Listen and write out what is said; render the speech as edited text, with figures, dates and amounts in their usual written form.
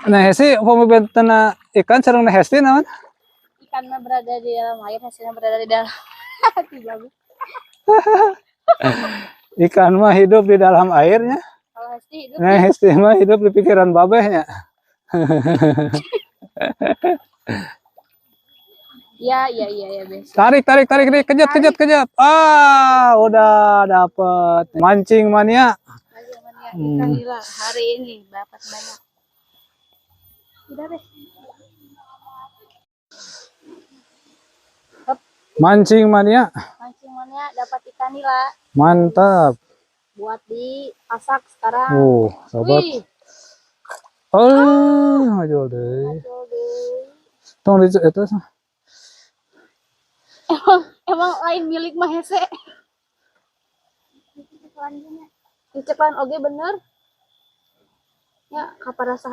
Nah, hesi pemibentana ikan sareng na hesti naon? Ikan mah berada di dalam air, hasilnya berada di dalam hati bagus. Ikan mah hidup di dalam airnya. Kalau hesti hidup Nah, hesti mah hidup di pikiran babehnya. iya bes. Tarik, nih. Kejut. Ah, udah dapet. Mancing mania. Ikan nila hari ini dapat banyak. Udah deh. Mancing mania dapat ikan nila. mantap. Buat dipasak sekarang. Sobat. Wih. Ngajol deh. Tong di itu. Emang lain milik mah hese. Dicekelan oge bener. Ya, kaparasa